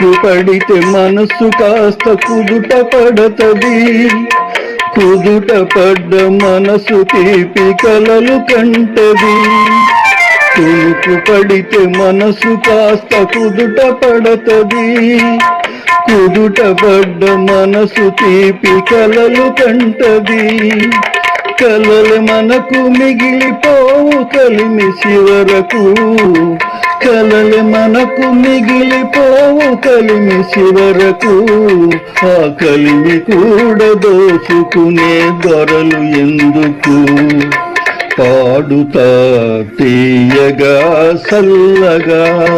పడితే మనసు కాస్త కుదుట పడతది. కుదుట పడ్డ మనసు తీపి కలలు కంటది. పడితే మనసు కాస్త కుదుట పడతది. కుదుట పడ్డ మనసు తీపి కలలు కంటది. కలలు మనకు మిగిలిపోవు కలిమి చివరకు. కలలు మనకు మిగిలిపోవు కలిమి చివరకు. ఆ కలిమి కూడా దోచుకునే దొరలు ఎందుకు? పాడుతా తీయగా సల్లగా